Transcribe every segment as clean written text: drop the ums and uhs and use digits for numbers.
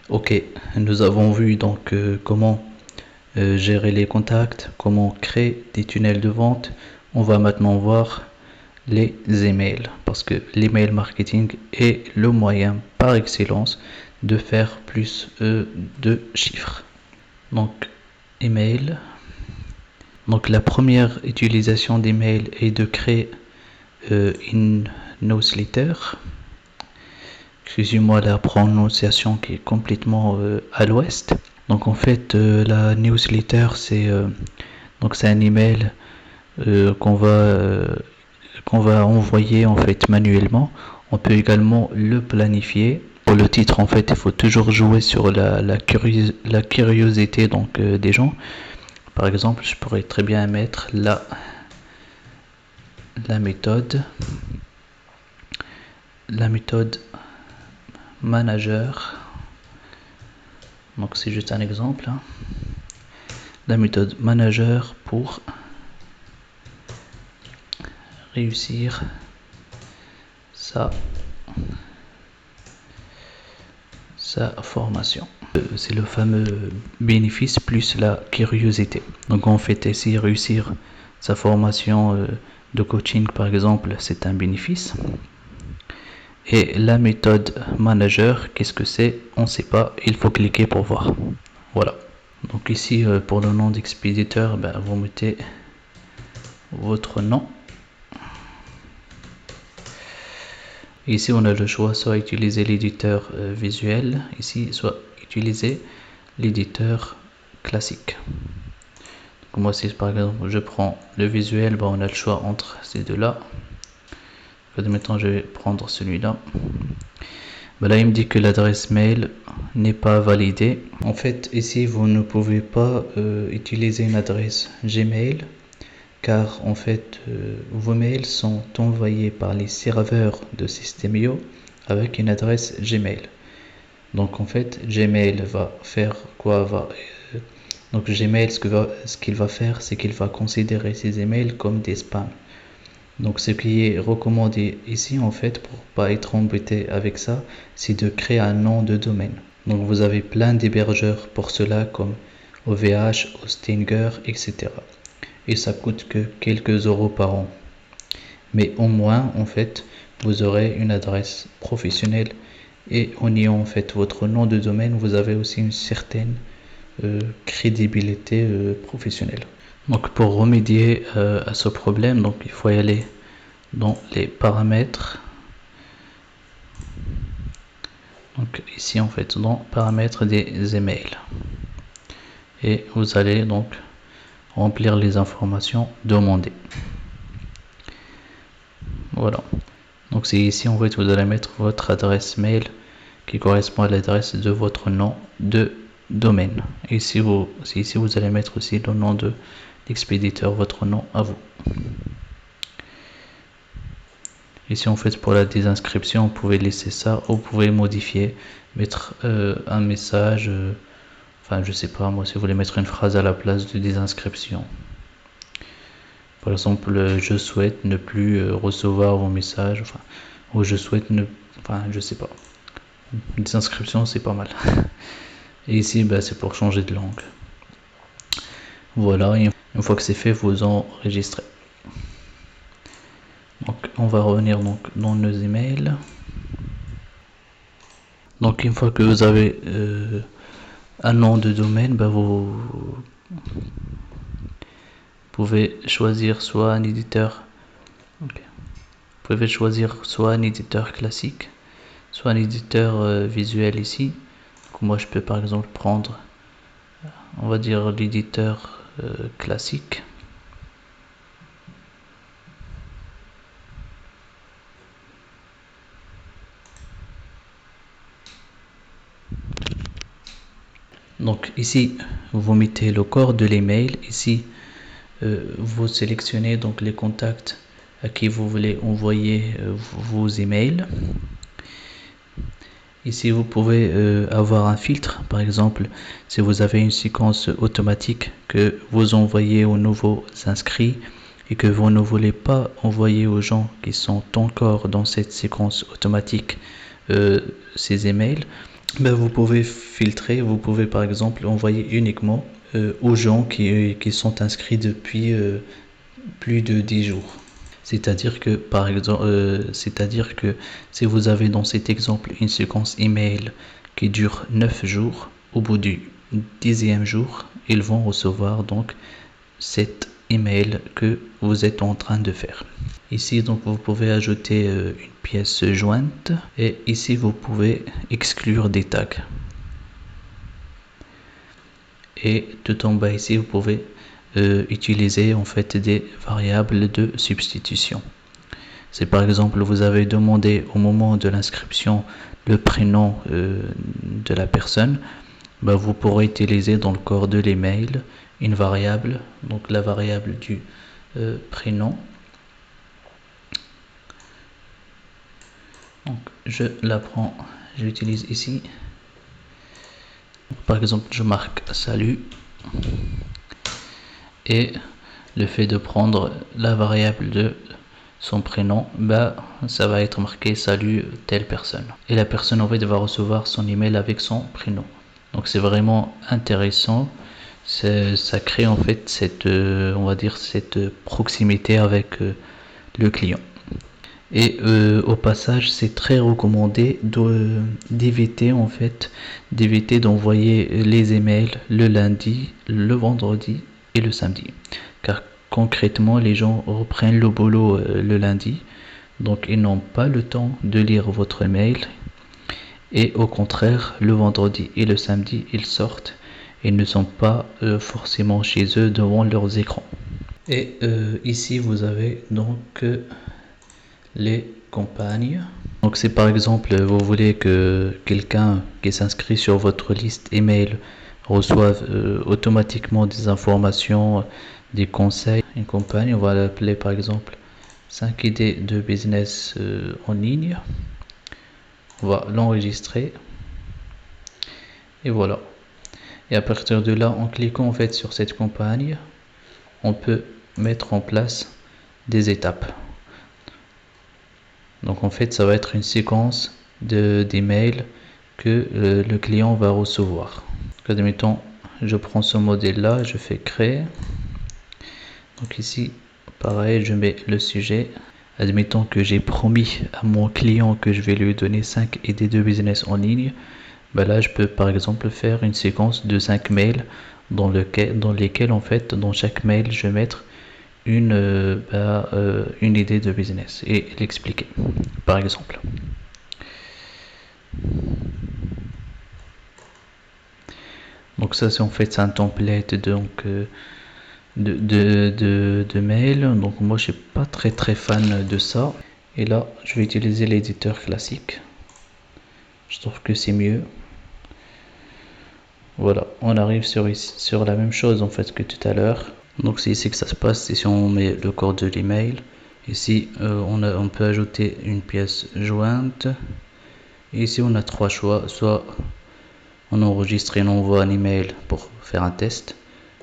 Ok, nous avons vu donc comment gérer les contacts, comment créer des tunnels de vente. On va maintenant voir les emails parce que l'email marketing est le moyen par excellence de faire plus de chiffres. Donc, email. Donc, la première utilisation d'email est de créer une newsletter. Excusez-moi la prononciation qui est complètement à l'ouest. Donc en fait, la newsletter, c'est un email qu'on va envoyer en fait manuellement. On peut également le planifier. Pour le titre, en fait, il faut toujours jouer sur la curiosité donc des gens. Par exemple, je pourrais très bien mettre la méthode manager. Donc c'est juste un exemple. La méthode manager pour réussir sa formation. C'est le fameux bénéfice plus la curiosité. Donc en fait, ici, réussir sa formation de coaching, par exemple, c'est un bénéfice. Et la méthode manager, qu'est-ce que c'est? On ne sait pas, il faut cliquer pour voir. Voilà. Donc ici, pour le nom d'expéditeur, vous mettez votre nom. Ici, on a le choix, soit utiliser l'éditeur visuel, ici, soit utiliser l'éditeur classique. Donc moi, si par exemple je prends le visuel, on a le choix entre ces deux-là. Maintenant, je vais prendre celui-là. Là, il me dit que l'adresse mail n'est pas validée. En fait, ici, vous ne pouvez pas utiliser une adresse Gmail car en fait vos mails sont envoyés par les serveurs de System.io avec une adresse Gmail. Donc en fait Gmail va faire quoi? Donc Gmail, ce qu'il va faire, c'est qu'il va considérer ces emails comme des spams. Donc ce qui est recommandé ici en fait pour pas être embêté avec ça, c'est de créer un nom de domaine. Donc vous avez plein d'hébergeurs pour cela comme OVH, Hostinger, etc. Et ça coûte que quelques euros par an. Mais au moins, en fait, vous aurez une adresse professionnelle et en ayant en fait votre nom de domaine, vous avez aussi une certaine crédibilité professionnelle. Donc pour remédier à ce problème, donc il faut y aller dans les paramètres. Donc ici en fait dans paramètres des emails. Et vous allez donc remplir les informations demandées. Voilà. Donc c'est ici en fait vous allez mettre votre adresse mail qui correspond à l'adresse de votre nom de domaine. Et ici vous allez mettre aussi le nom de l'expéditeur, votre nom à vous. Ici en fait pour la désinscription, vous pouvez laisser ça ou vous pouvez modifier, mettre un message, enfin je sais pas moi, si vous voulez mettre une phrase à la place de désinscription. Par exemple, je souhaite ne plus recevoir vos messages, ou je souhaite ne, je sais pas. Désinscription, c'est pas mal. Et ici, c'est pour changer de langue. Voilà, et une fois que c'est fait, vous enregistrez. Donc, on va revenir donc dans nos emails. Donc, une fois que vous avez un nom de domaine, vous pouvez choisir soit un éditeur. Okay. Vous pouvez choisir soit un éditeur classique, soit un éditeur visuel ici. Donc, moi, je peux par exemple prendre, on va dire, l'éditeur classique. Donc ici, vous mettez le corps de l'email. Ici, vous sélectionnez donc les contacts à qui vous voulez envoyer vos emails. Ici, vous pouvez avoir un filtre. Par exemple, si vous avez une séquence automatique que vous envoyez aux nouveaux inscrits et que vous ne voulez pas envoyer aux gens qui sont encore dans cette séquence automatique ces emails, Ben, vous pouvez filtrer, vous pouvez par exemple envoyer uniquement aux gens qui sont inscrits depuis plus de 10 jours. C'est-à-dire que par exemple, c'est-à-dire que si vous avez dans cet exemple une séquence email qui dure 9 jours, au bout du 10e jour, ils vont recevoir donc cet email que vous êtes en train de faire. Ici donc vous pouvez ajouter une pièce jointe et ici vous pouvez exclure des tags. Et tout en bas ici vous pouvez utiliser en fait des variables de substitution. Si par exemple vous avez demandé au moment de l'inscription le prénom de la personne, ben, vous pourrez utiliser dans le corps de l'email une variable, donc la variable du prénom. Donc je la prends, j'utilise ici. Par exemple, je marque salut et le fait de prendre la variable de son prénom, bah, ça va être marqué salut telle personne. Et la personne en fait va recevoir son email avec son prénom. Donc c'est vraiment intéressant. Ça crée en fait cette, on va dire cette proximité avec le client. Et au passage, c'est très recommandé d'éviter en fait, d'éviter d'envoyer les emails le lundi, le vendredi et le samedi. Car concrètement, les gens reprennent le boulot le lundi, donc ils n'ont pas le temps de lire votre email. Et au contraire, le vendredi et le samedi, ils sortent et ne sont pas forcément chez eux devant leurs écrans. Et ici, vous avez donc les campagnes. Donc si par exemple vous voulez que quelqu'un qui s'inscrit sur votre liste email reçoive automatiquement des informations, des conseils, une campagne, on va l'appeler par exemple 5 idées de business en ligne. On va l'enregistrer et voilà. Et à partir de là, en cliquant en fait sur cette campagne, on peut mettre en place des étapes. Donc en fait, ça va être une séquence d'emails que le client va recevoir. Donc, admettons, je prends ce modèle-là, je fais créer. Donc ici, pareil, je mets le sujet. Admettons que j'ai promis à mon client que je vais lui donner 5 idées de business en ligne. Ben là, je peux par exemple faire une séquence de 5 mails dans lesquels en fait, dans chaque mail, je vais mettre une idée de business et l'expliquer par exemple. Donc ça c'est en fait un template donc de mail. Donc moi je suis pas très fan de ça et là je vais utiliser l'éditeur classique. Je trouve que c'est mieux. Voilà, on arrive sur la même chose en fait que tout à l'heure. Donc c'est ici que ça se passe, c'est si on met le corps de l'email. Ici on peut ajouter une pièce jointe. Et ici on a 3 choix, soit on enregistre et on envoie un email pour faire un test,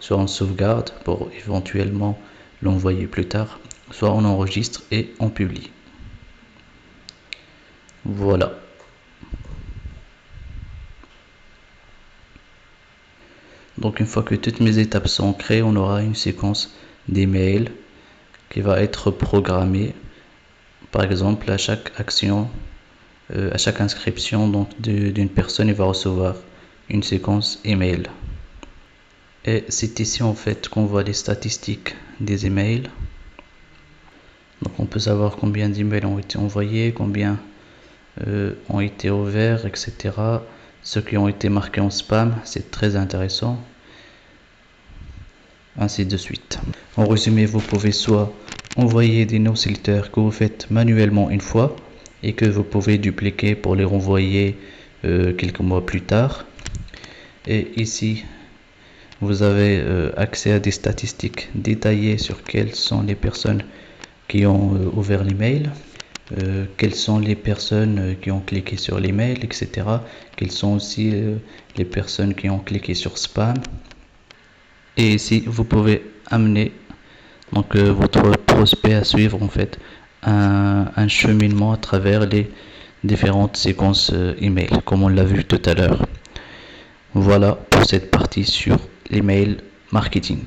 soit on sauvegarde pour éventuellement l'envoyer plus tard, soit on enregistre et on publie. Voilà. Donc une fois que toutes mes étapes sont créées, on aura une séquence d'emails qui va être programmée. Par exemple, à chaque action, à chaque inscription donc d'une personne, il va recevoir une séquence email. Et c'est ici en fait qu'on voit les statistiques des emails. Donc on peut savoir combien d'emails ont été envoyés, combien ont été ouverts, etc. Ceux qui ont été marqués en spam, c'est très intéressant. Ainsi de suite. En résumé, vous pouvez soit envoyer des newsletters que vous faites manuellement une fois et que vous pouvez dupliquer pour les renvoyer quelques mois plus tard. Et ici, vous avez accès à des statistiques détaillées sur quelles sont les personnes qui ont ouvert l'email, quelles sont les personnes qui ont cliqué sur l'email, etc. Quelles sont aussi les personnes qui ont cliqué sur spam. Et ici, vous pouvez amener donc votre prospect à suivre en fait un cheminement à travers les différentes séquences email, comme on l'a vu tout à l'heure. Voilà pour cette partie sur l'email marketing.